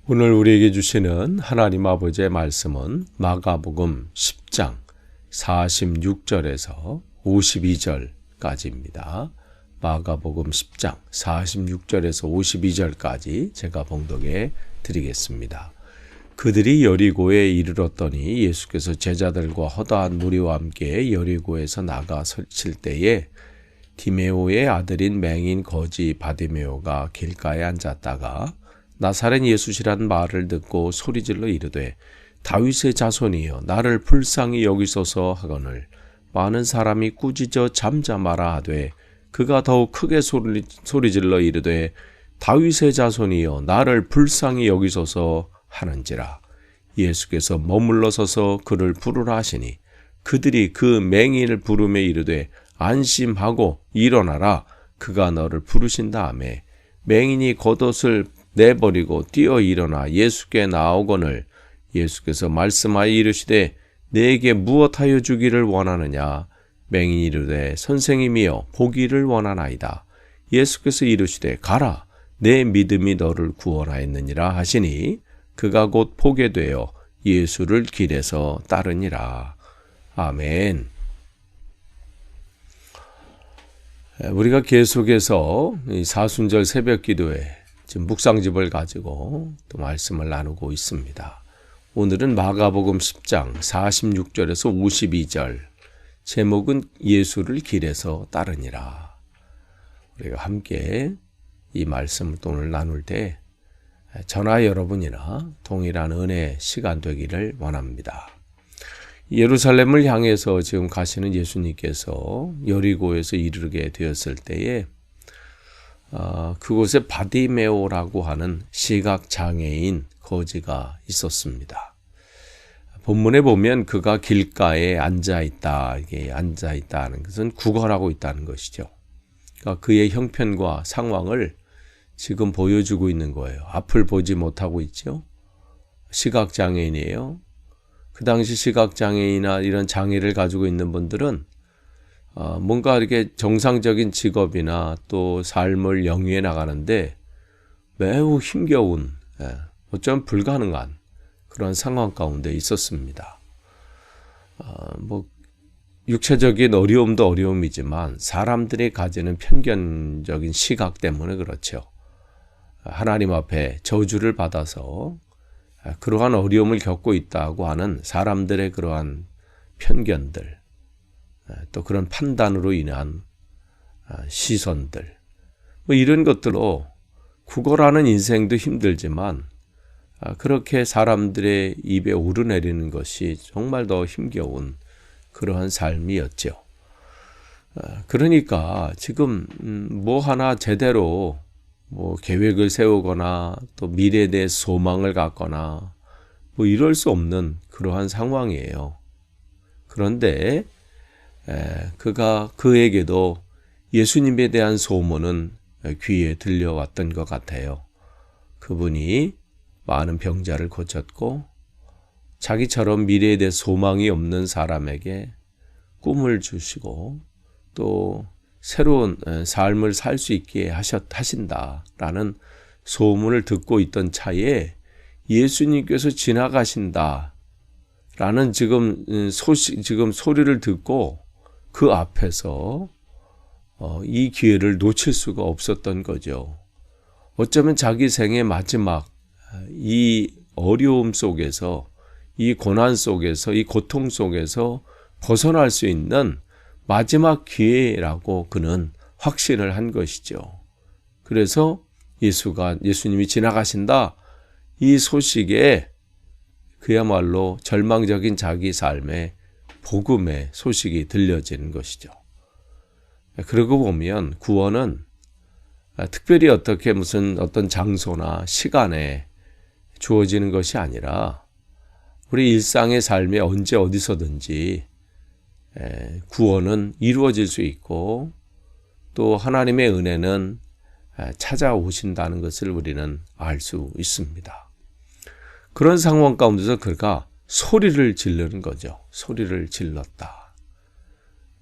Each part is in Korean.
오늘 우리에게 주시는 하나님 아버지의 말씀은 마가복음 10장 46절에서 52절까지입니다. 마가복음 10장 46절에서 52절까지 제가 봉독해 드리겠습니다. 그들이 여리고에 이르렀더니 예수께서 제자들과 허다한 무리와 함께 여리고에서 나가 설칠 때에 디메오의 아들인 맹인 거지 바디메오가 길가에 앉았다가 나사렛 예수시란 말을 듣고 소리질러 이르되 다윗의 자손이여 나를 불쌍히 여기소서 하거늘 많은 사람이 꾸짖어 잠잠하라 하되 그가 더욱 크게 소리질러 이르되 다윗의 자손이여 나를 불쌍히 여기소서 하는지라. 예수께서 머물러 서서 그를 부르라 하시니 그들이 그 맹인을 부르며 이르되 안심하고 일어나라 그가 너를 부르신다 하매 맹인이 겉옷을 내버리고 뛰어 일어나 예수께 나오거늘 예수께서 말씀하여 이르시되 내게 무엇하여 주기를 원하느냐. 맹인이 이르되 선생님이여 보기를 원하나이다. 예수께서 이르시되 가라 내 믿음이 너를 구원하였느니라 하시니 그가 곧 보게 되어 예수를 길에서 따르니라. 아멘. 우리가 계속해서 이 사순절 새벽 기도에 지금 묵상집을 가지고 또 말씀을 나누고 있습니다. 오늘은 마가복음 10장 46절에서 52절, 제목은 예수를 길에서 따르니라. 우리가 함께 이 말씀을 오늘 나눌 때 저나 여러분이나 동일한 은혜의 시간 되기를 원합니다. 예루살렘을 향해서 지금 가시는 예수님께서 여리고에서 이르게 되었을 때에 그곳에 바디메오라고 하는 시각장애인 거지가 있었습니다. 본문에 보면 그가 길가에 앉아있다, 이게 앉아있다 하는 것은 구걸하고 있다는 것이죠. 그러니까 그의 형편과 상황을 지금 보여주고 있는 거예요. 앞을 보지 못하고 있죠. 시각장애인이에요. 그 당시 시각장애인이나 이런 장애를 가지고 있는 분들은 뭔가 이렇게 정상적인 직업이나 또 삶을 영위해 나가는데 매우 힘겨운, 어쩌면 불가능한 그런 상황 가운데 있었습니다. 육체적인 어려움도 어려움이지만 사람들이 가지는 편견적인 시각 때문에 그렇죠. 하나님 앞에 저주를 받아서 그러한 어려움을 겪고 있다고 하는 사람들의 그러한 편견들, 또 그런 판단으로 인한 시선들, 이런 것들로 구걸하는 인생도 힘들지만 그렇게 사람들의 입에 오르내리는 것이 정말 더 힘겨운 그러한 삶이었죠. 그러니까 지금 뭐 하나 제대로 계획을 세우거나 또 미래에 대해 소망을 갖거나 이럴 수 없는 그러한 상황이에요. 그런데 그에게도 예수님에 대한 소문은 귀에 들려왔던 것 같아요. 그분이 많은 병자를 고쳤고 자기처럼 미래에 대해 소망이 없는 사람에게 꿈을 주시고 또 새로운 삶을 살 수 있게 하신다라는 소문을 듣고 있던 차에 예수님께서 지나가신다라는 지금 소리를 듣고 그 앞에서 이 기회를 놓칠 수가 없었던 거죠. 어쩌면 자기 생의 마지막 이 어려움 속에서, 이 고난 속에서, 이 고통 속에서 벗어날 수 있는 마지막 기회라고 그는 확신을 한 것이죠. 그래서 예수님이 지나가신다, 이 소식에 그야말로 절망적인 자기 삶의 복음의 소식이 들려지는 것이죠. 그러고 보면 구원은 특별히 어떻게 무슨 어떤 장소나 시간에 주어지는 것이 아니라 우리 일상의 삶에 언제 어디서든지 구원은 이루어질 수 있고 또 하나님의 은혜는 찾아오신다는 것을 우리는 알 수 있습니다. 그런 상황 가운데서 그가 소리를 지르는 거죠. 소리를 질렀다.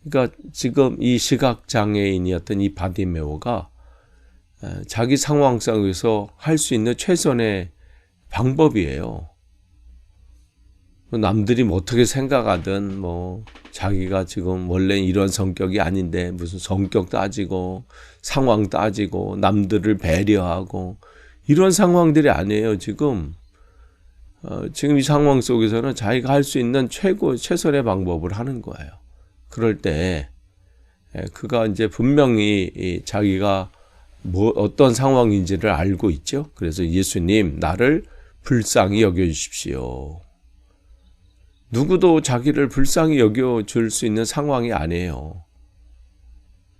그러니까 지금 이 시각장애인이었던 이 바디메오가 자기 상황 속에서 할 수 있는 최선의 방법이에요. 남들이 뭐 어떻게 생각하든 뭐 자기가 지금 원래 이런 성격이 아닌데 무슨 성격 따지고 상황 따지고 남들을 배려하고 이런 상황들이 아니에요. 지금 이 상황 속에서는 자기가 할 수 있는 최선의 방법을 하는 거예요. 그럴 때 그가 이제 분명히 자기가 어떤 상황인지를 알고 있죠. 그래서 예수님, 나를 불쌍히 여겨주십시오. 누구도 자기를 불쌍히 여겨줄 수 있는 상황이 아니에요.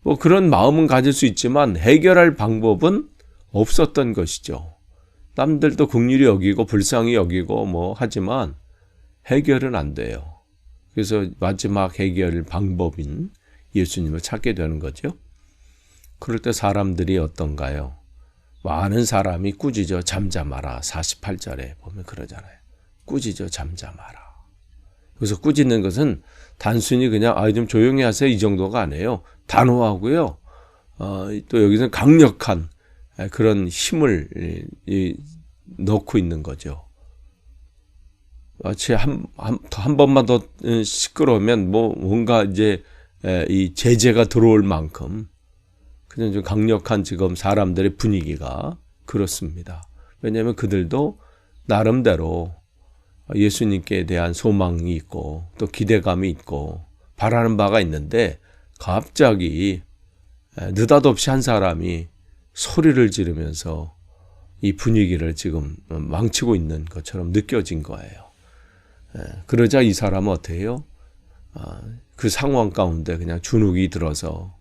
뭐 그런 마음은 가질 수 있지만 해결할 방법은 없었던 것이죠. 남들도 긍휼히 여기고 불쌍히 여기고 뭐 하지만 해결은 안 돼요. 그래서 마지막 해결 방법인 예수님을 찾게 되는 거죠. 그럴 때 사람들이 어떤가요? 많은 사람이 꾸짖어 잠잠하라. 48절에 보면 그러잖아요. 꾸짖어 잠잠하라. 그래서 꾸짖는 것은 단순히 그냥 좀 조용히 하세요 이 정도가 아니에요. 단호하고요. 또 여기서는 강력한 그런 힘을 넣고 있는 거죠. 마치 한 번만 더 시끄러우면 뭔가 이제 이 제재가 들어올 만큼 그냥 좀 강력한 지금 사람들의 분위기가 그렇습니다. 왜냐하면 그들도 나름대로 예수님께 대한 소망이 있고 또 기대감이 있고 바라는 바가 있는데 갑자기 느닷없이 한 사람이 소리를 지르면서 이 분위기를 지금 망치고 있는 것처럼 느껴진 거예요. 그러자 이 사람은 어떻게 해요? 그 상황 가운데 그냥 주눅이 들어서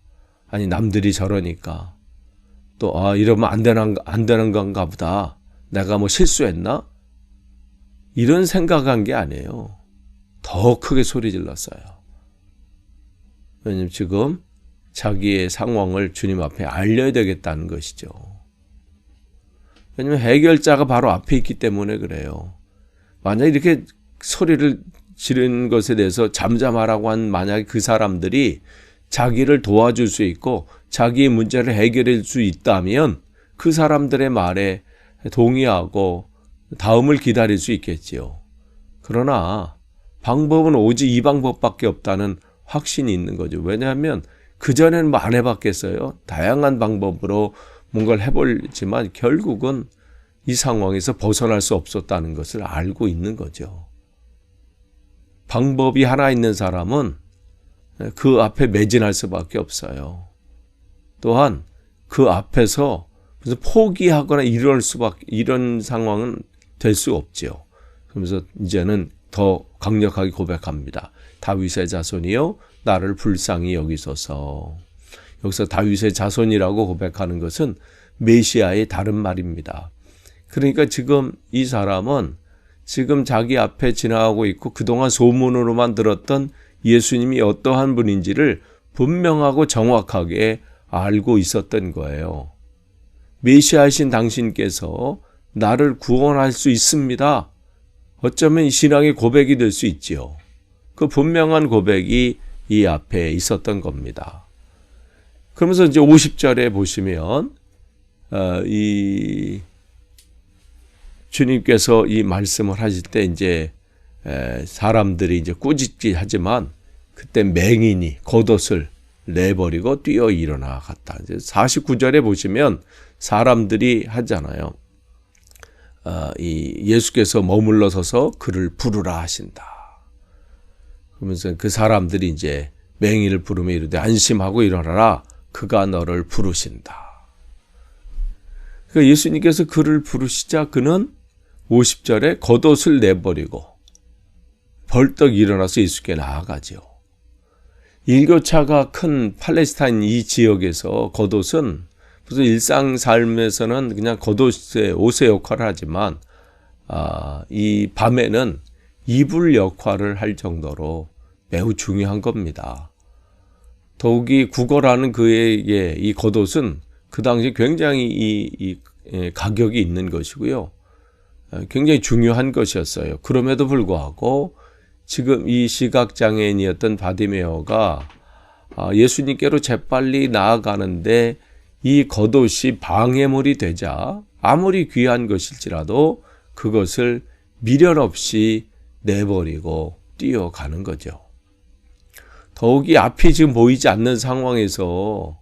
아니 남들이 저러니까 또 이러면 안 되는 건가 보다. 내가 뭐 실수했나? 이런 생각한 게 아니에요. 더 크게 소리 질렀어요. 왜냐하면 지금 자기의 상황을 주님 앞에 알려야 되겠다는 것이죠. 왜냐하면 해결자가 바로 앞에 있기 때문에 그래요. 만약에 이렇게 소리를 지른 것에 대해서 잠잠하라고 한 만약에 그 사람들이 자기를 도와줄 수 있고 자기의 문제를 해결할 수 있다면 그 사람들의 말에 동의하고 다음을 기다릴 수 있겠지요. 그러나 방법은 오직 이 방법밖에 없다는 확신이 있는 거죠. 왜냐하면 그전에는 뭐 안 해봤겠어요. 다양한 방법으로 뭔가를 해보지만 결국은 이 상황에서 벗어날 수 없었다는 것을 알고 있는 거죠. 방법이 하나 있는 사람은 그 앞에 매진할 수밖에 없어요. 또한 그 앞에서 무슨 포기하거나 이런 상황은 될 수 없죠. 그러면서 이제는 더 강력하게 고백합니다. 다윗의 자손이여 나를 불쌍히 여기소서. 여기서 다윗의 자손이라고 고백하는 것은 메시아의 다른 말입니다. 그러니까 지금 이 사람은 지금 자기 앞에 지나가고 있고 그동안 소문으로만 들었던 예수님이 어떠한 분인지를 분명하고 정확하게 알고 있었던 거예요. 메시아이신 당신께서 나를 구원할 수 있습니다. 어쩌면 신앙의 고백이 될 수 있지요. 그 분명한 고백이 이 앞에 있었던 겁니다. 그러면서 이제 50절에 보시면 이 주님께서 이 말씀을 하실 때 이제 사람들이 이제 꾸짖기 하지만 그때 맹인이 겉옷을 내버리고 뛰어 일어나 갔다. 이제 49절에 보시면 사람들이 하잖아요. 이 예수께서 머물러 서서 그를 부르라 하신다. 그러면서 그 사람들이 이제 맹인을 부르며 이르되 안심하고 일어나라. 그가 너를 부르신다. 그러니까 예수님께서 그를 부르시자 그는 50절에 겉옷을 내버리고 벌떡 일어나서 예수께 나아가죠. 일교차가 큰 팔레스타인 이 지역에서 겉옷은 무슨 일상 삶에서는 그냥 옷의 역할을 하지만 이 밤에는 이불 역할을 할 정도로 매우 중요한 겁니다. 더욱이 국어라는 그에게 이 겉옷은 그 당시 굉장히 이 가격이 있는 것이고요. 굉장히 중요한 것이었어요. 그럼에도 불구하고 지금 이 시각장애인이었던 바디메어가 예수님께로 재빨리 나아가는데 이 겉옷이 방해물이 되자 아무리 귀한 것일지라도 그것을 미련 없이 내버리고 뛰어가는 거죠. 더욱이 앞이 지금 보이지 않는 상황에서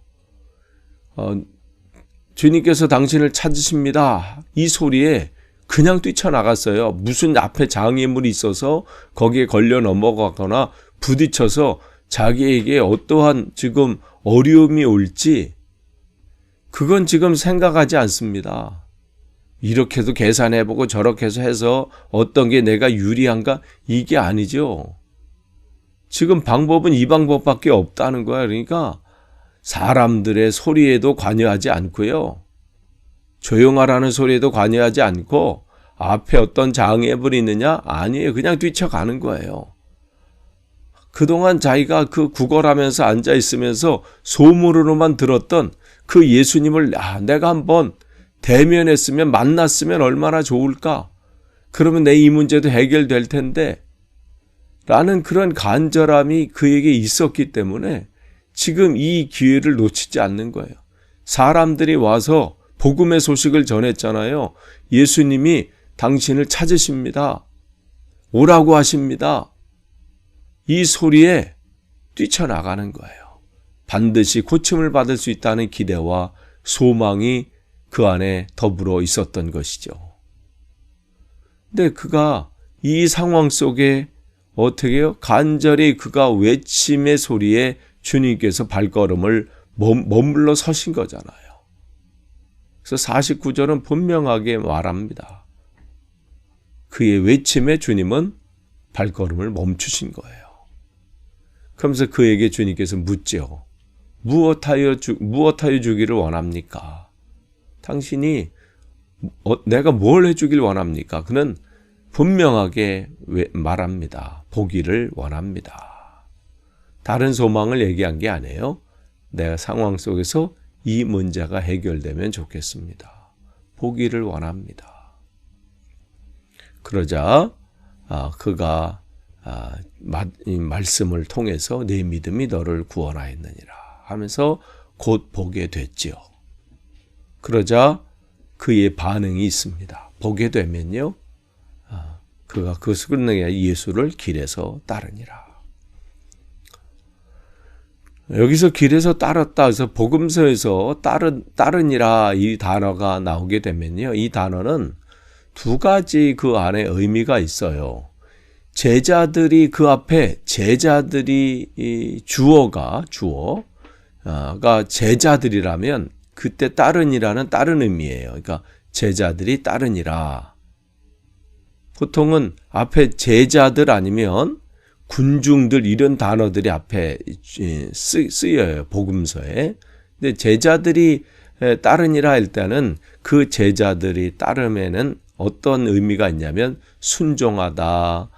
주님께서 당신을 찾으십니다. 이 소리에 그냥 뛰쳐나갔어요. 무슨 앞에 장애물이 있어서 거기에 걸려 넘어가거나 부딪혀서 자기에게 어떠한 지금 어려움이 올지 그건 지금 생각하지 않습니다. 이렇게도 계산해보고 저렇게 해서 어떤 게 내가 유리한가? 이게 아니죠. 지금 방법은 이 방법밖에 없다는 거야. 그러니까 사람들의 소리에도 관여하지 않고요. 조용하라는 소리에도 관여하지 않고 앞에 어떤 장애물이 있느냐? 아니에요. 그냥 뛰쳐가는 거예요. 그동안 자기가 그 구걸하면서 앉아있으면서 소문으로만 들었던 그 예수님을 내가 한번 대면했으면 만났으면 얼마나 좋을까? 그러면 내 이 문제도 해결될 텐데 라는 그런 간절함이 그에게 있었기 때문에 지금 이 기회를 놓치지 않는 거예요. 사람들이 와서 복음의 소식을 전했잖아요. 예수님이 당신을 찾으십니다. 오라고 하십니다. 이 소리에 뛰쳐나가는 거예요. 반드시 고침을 받을 수 있다는 기대와 소망이 그 안에 더불어 있었던 것이죠. 근데 그가 이 상황 속에 어떻게 해요? 간절히 그가 외침의 소리에 주님께서 발걸음을 머물러 서신 거잖아요. 그래서 49절은 분명하게 말합니다. 그의 외침에 주님은 발걸음을 멈추신 거예요. 그러면서 그에게 주님께서 묻죠. 무엇하여 주기를 원합니까? 당신이 내가 뭘 해주길 원합니까? 그는 분명하게 말합니다. 보기를 원합니다. 다른 소망을 얘기한 게 아니에요. 내 상황 속에서 이 문제가 해결되면 좋겠습니다. 보기를 원합니다. 그러자 그가 이 말씀을 통해서 내 믿음이 너를 구원하였느니라 하면서 곧 보게 됐지요. 그러자 그의 반응이 있습니다. 보게 되면요. 그가 그것을 끝내게 예수를 길에서 따르니라. 여기서 길에서 따랐다 해서 복음서에서 따르니라 이 단어가 나오게 되면요. 이 단어는 두 가지 그 안에 의미가 있어요. 제자들이 그 앞에 제자들이 주어가 제자들이라면 그때 따르니라는 다른 의미예요. 그러니까 제자들이 따르니라. 보통은 앞에 제자들 아니면 군중들 이런 단어들이 앞에 쓰여요. 복음서에. 근데 제자들이 따르니라 할 때는 그 제자들이 따름에는 어떤 의미가 있냐면 순종하다,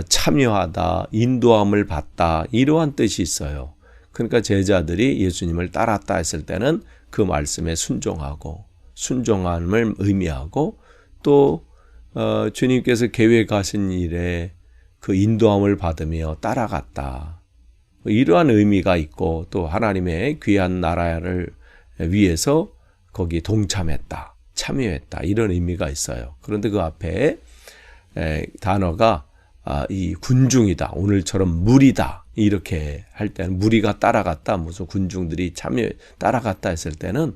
참여하다, 인도함을 받다 이러한 뜻이 있어요. 그러니까 제자들이 예수님을 따랐다 했을 때는 그 말씀에 순종하고 순종함을 의미하고 또 주님께서 계획하신 일에 그 인도함을 받으며 따라갔다. 이러한 의미가 있고 또 하나님의 귀한 나라를 위해서 거기 동참했다. 참여했다. 이런 의미가 있어요. 그런데 그 앞에 단어가 이 군중이다. 오늘처럼 무리다. 이렇게 할 때는 무리가 따라갔다. 무슨 군중들이 따라갔다 했을 때는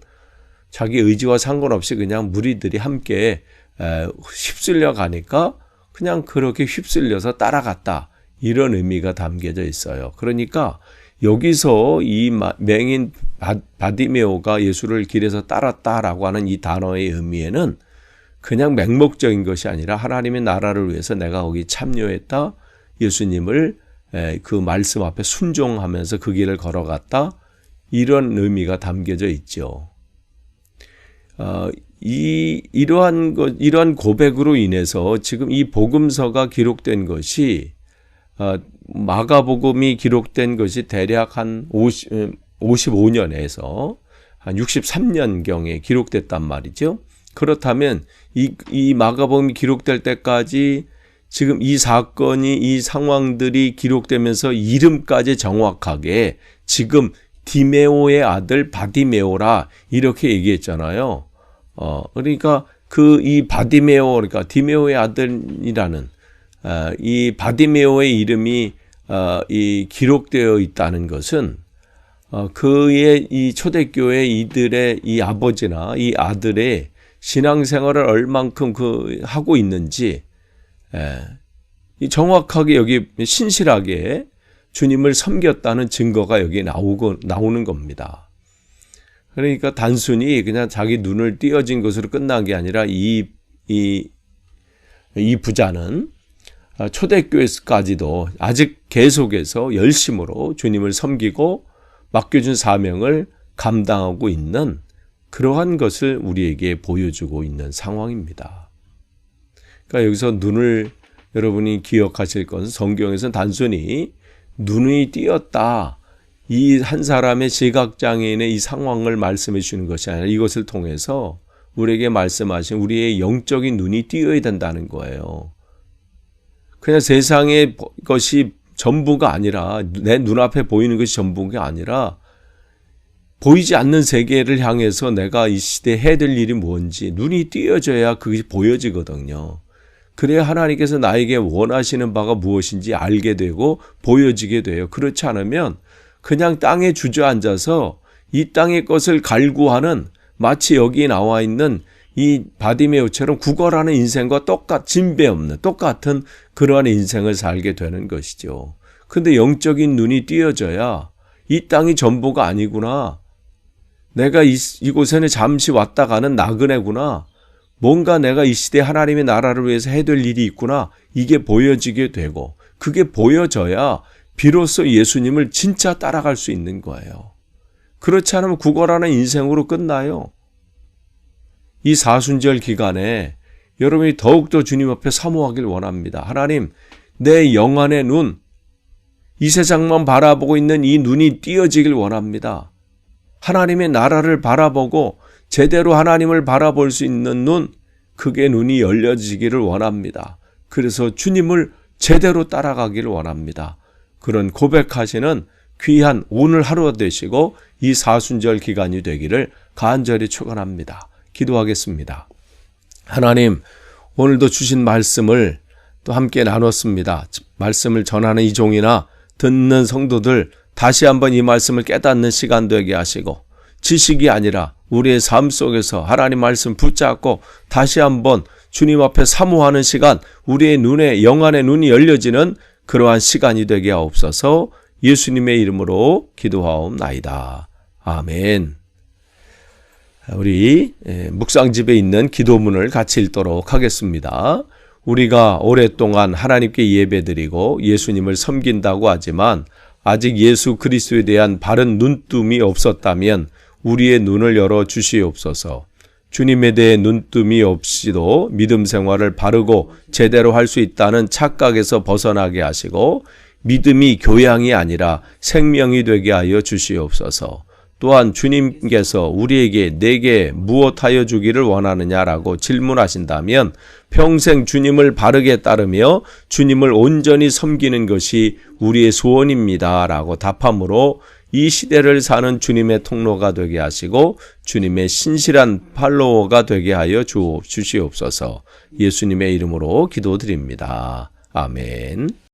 자기 의지와 상관없이 그냥 무리들이 함께 휩쓸려 가니까 그냥 그렇게 휩쓸려서 따라갔다. 이런 의미가 담겨져 있어요. 그러니까 여기서 이 맹인 바디메오가 예수를 길에서 따랐다라고 하는 이 단어의 의미에는 그냥 맹목적인 것이 아니라 하나님의 나라를 위해서 내가 거기 참여했다. 예수님을 그 말씀 앞에 순종하면서 그 길을 걸어갔다. 이런 의미가 담겨져 있죠. 이러한 고백으로 인해서 지금 이 복음서가 기록된 것이 마가복음이 기록된 것이 대략 한 55년에서 한 63년경에 기록됐단 말이죠. 그렇다면 이 마가복음이 기록될 때까지 지금 이 사건이 이 상황들이 기록되면서 이름까지 정확하게 지금 디메오의 아들 바디메오라 이렇게 얘기했잖아요. 그러니까 이 바디메오, 그러니까 디메오의 아들이라는 이 바디메오의 이름이 이 기록되어 있다는 것은 그의 이 초대교회 이들의 이 아버지나 이 아들의 신앙생활을 얼만큼 하고 있는지 정확하게 여기 신실하게 주님을 섬겼다는 증거가 여기 나오는 겁니다. 그러니까 단순히 그냥 자기 눈을 띄어진 것으로 끝난 게 아니라 이 부자는 초대교회까지도 아직 계속해서 열심으로 주님을 섬기고 맡겨준 사명을 감당하고 있는 그러한 것을 우리에게 보여주고 있는 상황입니다. 그러니까 여기서 눈을 여러분이 기억하실 것은 성경에서는 단순히 눈이 띄었다. 이 한 사람의 시각장애인의 이 상황을 말씀해 주는 것이 아니라 이것을 통해서 우리에게 말씀하신 우리의 영적인 눈이 띄어야 된다는 거예요. 그냥 세상의 것이 전부가 아니라 내 눈앞에 보이는 것이 전부가 아니라 보이지 않는 세계를 향해서 내가 이 시대에 해야 될 일이 뭔지 눈이 띄어져야 그것이 보여지거든요. 그래야 하나님께서 나에게 원하시는 바가 무엇인지 알게 되고 보여지게 돼요. 그렇지 않으면 그냥 땅에 주저앉아서 이 땅의 것을 갈구하는 마치 여기 나와 있는 이 바디메오처럼 구걸하는 인생과 진배 없는 똑같은 그러한 인생을 살게 되는 것이죠. 근데 영적인 눈이 띄어져야 이 땅이 전부가 아니구나. 내가 이곳에는 잠시 왔다 가는 나그네구나. 뭔가 내가 이 시대에 하나님의 나라를 위해서 해야 될 일이 있구나. 이게 보여지게 되고 그게 보여져야 비로소 예수님을 진짜 따라갈 수 있는 거예요. 그렇지 않으면 구걸하는 인생으로 끝나요. 이 사순절 기간에 여러분이 더욱더 주님 앞에 사모하길 원합니다. 하나님, 내 영안의 눈, 이 세상만 바라보고 있는 이 눈이 띄어지길 원합니다. 하나님의 나라를 바라보고 제대로 하나님을 바라볼 수 있는 눈, 그게 눈이 열려지기를 원합니다. 그래서 주님을 제대로 따라가기를 원합니다. 그런 고백하시는 귀한 오늘 하루가 되시고 이 사순절 기간이 되기를 간절히 축원합니다. 기도하겠습니다. 하나님, 오늘도 주신 말씀을 또 함께 나눴습니다. 말씀을 전하는 이 종이나 듣는 성도들 다시 한번 이 말씀을 깨닫는 시간 되게 하시고 지식이 아니라 우리의 삶 속에서 하나님 말씀 붙잡고 다시 한번 주님 앞에 사모하는 시간, 우리의 눈에 영안의 눈이 열려지는 그러한 시간이 되게 하옵소서. 예수님의 이름으로 기도하옵나이다. 아멘. 우리 묵상집에 있는 기도문을 같이 읽도록 하겠습니다. 우리가 오랫동안 하나님께 예배드리고 예수님을 섬긴다고 하지만 아직 예수 그리스도에 대한 바른 눈뜸이 없었다면 우리의 눈을 열어 주시옵소서. 주님에 대해 눈뜸이 없이도 믿음 생활을 바르고 제대로 할 수 있다는 착각에서 벗어나게 하시고 믿음이 교양이 아니라 생명이 되게 하여 주시옵소서. 또한 주님께서 우리에게 내게 무엇하여 주기를 원하느냐라고 질문하신다면 평생 주님을 바르게 따르며 주님을 온전히 섬기는 것이 우리의 소원입니다 라고 답함으로 이 시대를 사는 주님의 통로가 되게 하시고 주님의 신실한 팔로워가 되게 하여 주시옵소서. 예수님의 이름으로 기도드립니다. 아멘.